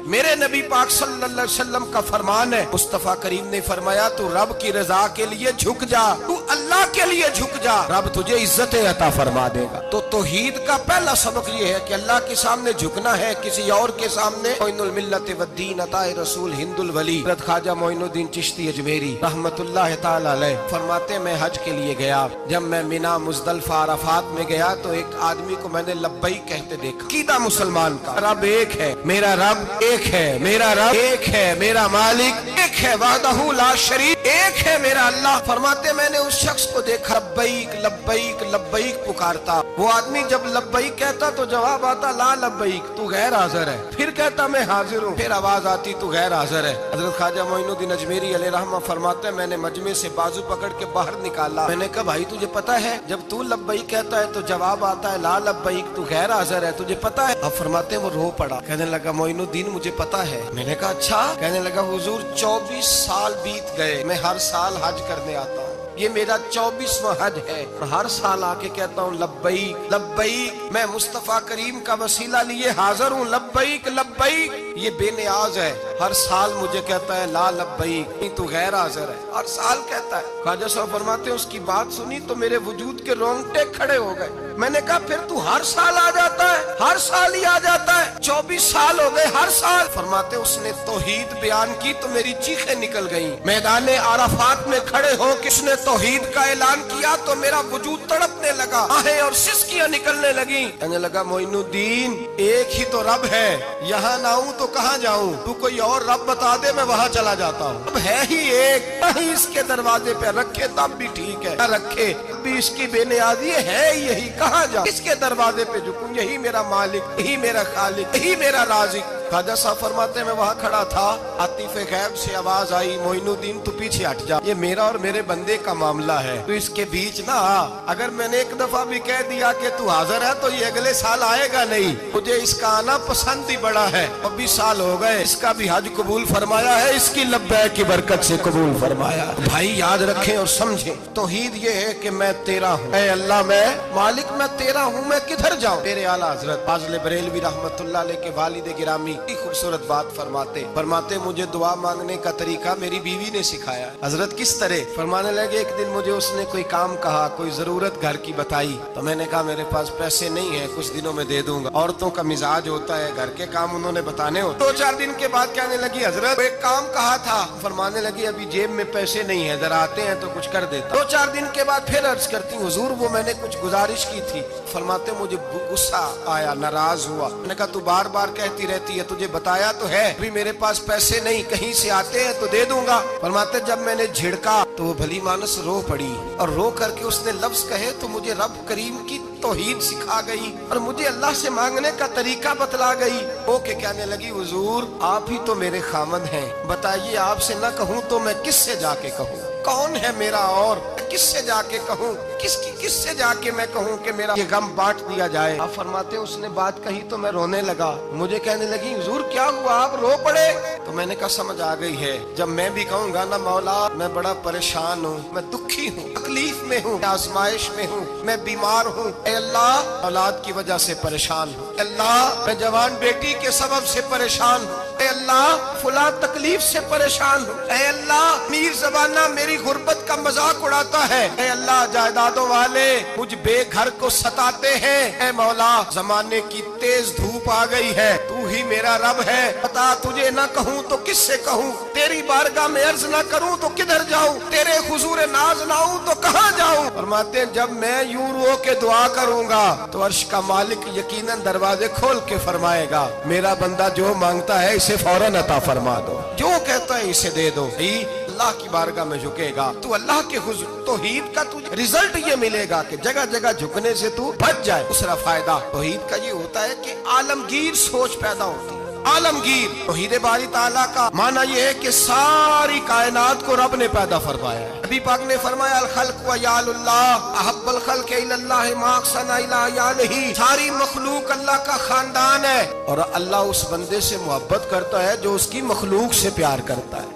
میرے نبی پاک صلی اللہ علیہ وسلم کا فرمان ہے، مصطفیٰ کریم نے فرمایا تو رب کی رضا کے لیے جھک جا، تو اللہ کے لیے جھک جا، رب تجھے عزت عطا فرما دے گا۔ تو توحید کا پہلا سبق یہ ہے کہ اللہ کے سامنے جھکنا ہے، کسی اور کے سامنے۔ معین الملت والدین عطا رسول ہند الولی حضرت خواجہ معین الدین چشتی اجمیری رحمت اللہ تعالی علیہ فرماتے میں حج کے لیے گیا، جب میں مینا مزدلفہ عرفات میں گیا تو ایک آدمی کو میں نے لبیک کہتے دیکھا۔ عقیدہ مسلمان کا رب ایک ہے، میرا رب ایک ہے، میرا رب ایک ہے، میرا مالک ایک ہے، وحدہ لا شریک ایک ہے میرا اللہ۔ فرماتے میں نے اس شخص کو دیکھا لبیک لبیک لبیک پکارتا، وہ آدمی جب لبیک کہتا تو جواب آتا لا لبیک، تو غیر حاضر ہے، پھر کہتا میں حاضر ہوں، پھر آواز آتی تو غیر حاضر ہے۔ حضرت خواجہ معین الدین اجمیری علیہ رحمہ فرماتے میں نے مجمع سے بازو پکڑ کے باہر نکالا، میں نے کہا بھائی تجھے پتا ہے جب تو لبیک کہتا ہے تو جواب آتا ہے لا لبیک، تو غیر حاضر ہے، تجھے پتا ہے؟ اب فرماتے ہیں وہ رو پڑا، کہنے لگا معین الدین مجھے پتا ہے۔ میں نے کہا اچھا؟ کہنے لگا حضور 24 سال بیت گئے، میں ہر سال حج کرنے آتا ہوں، یہ میرا 24واں حج ہے، اور ہر سال آ کے کہتا ہوں لبیک لبیک، میں مصطفیٰ کریم کا وسیلہ لیے حاضر ہوں، لبیک لبیک، یہ بے نیاز ہے، ہر سال مجھے کہتا ہے لا لبیک، تو غیر حاضر ہے، ہر سال کہتا ہے۔ خواجہ صاحب فرماتے ہیں اس کی بات سنی تو میرے وجود کے رونگٹے کھڑے ہو گئے۔ میں نے کہا پھر تو ہر سال آ جاتا ہے، ہر سال ہی آ جاتا ہے، 24 سال ہو گئے ہر سال۔ فرماتے اس نے توحید بیان کی تو میری چیخیں نکل گئیں، میدان عرفات میں کھڑے ہو کے اس نے توحید کا اعلان کیا تو میرا وجود تڑپنے لگا، آہیں اور سسکیاں نکلنے لگیں۔ کہنے لگا معین الدین ایک ہی تو رب ہے، یہاں نہ ہوں تو کہاں جاؤں، تو کوئی اور رب بتا دے میں وہاں چلا جاتا ہوں، اب ہے ہی ایک، کہیں اس کے دروازے پہ رکھے تب بھی ٹھیک ہے، نہ رکھے بھی اس کی بے نیازی ہے یہی، کہاں جاؤں، اس کے دروازے پہ جھکوں، یہی میرا مالک، یہی میرا خالق، یہی میرا رازق۔ خواجہ صاحب فرماتے ہیں میں وہاں کھڑا تھا، عاطف غیب سے آواز آئی معین الدین تو پیچھے ہٹ جا، یہ میرا اور میرے بندے کا معاملہ ہے، تو اس کے بیچ نہ آ، اگر میں نے ایک دفعہ بھی کہہ دیا کہ تو حاضر ہے تو یہ اگلے سال آئے گا نہیں، مجھے اس کا آنا پسند ہی بڑا ہے، 24 سال ہو گئے، اس کا بھی حج قبول فرمایا ہے، اس کی لبیک کی برکت سے قبول فرمایا۔ بھائی یاد رکھیں اور سمجھیں، توحید یہ ہے کہ میں تیرا ہوں، اے اللہ میں مالک میں تیرا ہوں، میں کدھر جاؤں؟ میرے اعلیٰ حضرت فاضل بریلوی رحمت اللہ علیہ کے والد گرامی خوبصورت بات فرماتے مجھے دعا مانگنے کا طریقہ میری بیوی نے سکھایا۔ حضرت کس طرح؟ فرمانے لگے ایک دن مجھے اس نے کوئی کام کہا، کوئی ضرورت گھر کی بتائی، تو میں نے کہا میرے پاس پیسے نہیں ہیں، کچھ دنوں میں دے دوں گا، عورتوں کا مزاج ہوتا ہے گھر کے کام انہوں نے بتانے ہوتے۔ 2-4 دن کے بعد کہنے لگی حضرت ایک کام کہا تھا، فرمانے لگی ابھی جیب میں پیسے نہیں ہیں، ذرا آتے ہیں تو کچھ کر دیتا۔ 2-4 دن کے بعد پھر عرض کرتی حضور وہ میں نے کچھ گزارش کی تھی، فرماتے مجھے غصہ آیا، ناراض ہوا، میں نے کہا تو بار بار کہتی رہتی ہے، تجھے بتایا تو ہے ابھی میرے پاس پیسے نہیں، کہیں سے آتے ہیں تو دے دوں گا۔ فرماتے جب میں نے جھڑکا تو وہ بھلی مانس رو پڑی، اور رو کر کے اس نے لفظ کہے تو مجھے رب کریم کی توحید سکھا گئی اور مجھے اللہ سے مانگنے کا طریقہ بتلا گئی۔ وہ کہ کہنے لگی حضور آپ ہی تو میرے خامد ہیں، بتائیے آپ سے نہ کہوں تو میں کس سے جا کے کہوں، کون ہے میرا اور کس سے جا کے کہوں، کس سے جا کے میں کہوں کہ میرا یہ غم بانٹ دیا جائے۔ آپ فرماتے اس نے بات کہی تو میں رونے لگا، مجھے کہنے لگی حضور کیا ہوا آپ رو پڑے؟ تو میں نے کہا سمجھ آ گئی ہے، جب میں بھی کہوں گا نا مولا میں بڑا پریشان ہوں، میں دکھی ہوں، تکلیف میں ہوں، آزمائش میں ہوں، میں بیمار ہوں، اے اللہ اولاد کی وجہ سے پریشان ہوں، اے اللہ میں جوان بیٹی کے سبب سے پریشان ہوں، اے اللہ فلاں تکلیف سے پریشان ہوں، اے اللہ میر زبانہ میری غربت کا مذاق اڑاتا ہے، اے اللہ جائیدادوں والے مجھ بے گھر کو ستاتے ہیں، اے مولا زمانے کی تیز دھوپ آ گئی ہے، تو ہی میرا رب ہے، بتا تجھے نہ کہوں تو کس سے کہوں، تیری بارگاہ میں عرض نہ کروں تو کدھر جاؤں، تیرے حضور ناز نہ ہوں تو کہاں جاؤں۔ فرماتے ہیں جب میں یوں رو کے دعا کروں گا تو عرش کا مالک یقیناً دروازے کھول کے فرمائے گا میرا بندہ جو مانگتا ہے اسے فوراً عطا فرما دو، جو کہتا ہے اسے دے دو۔ اللہ کی بارگاہ میں جھکے گا تو اللہ کے حضور توحید کا تجھے رزلٹ یہ ملے گا کہ جگہ جگہ جھکنے سے تو بچ جائے۔ دوسرا فائدہ توحید کا یہ ہوتا ہے کہ عالمگیر سوچ پیدا ہوتی ہے۔ عالمگیر توحید باری تعالیٰ کا معنی یہ ہے کہ ساری کائنات کو رب نے پیدا فرمایا ہے۔ نبی پاک نے فرمایا الخلق ویال اللہ احب الخلق الی اللہ ما احسن الی عیالہ، ساری مخلوق اللہ کا خاندان ہے اور اللہ اس بندے سے محبت کرتا ہے جو اس کی مخلوق سے پیار کرتا ہے۔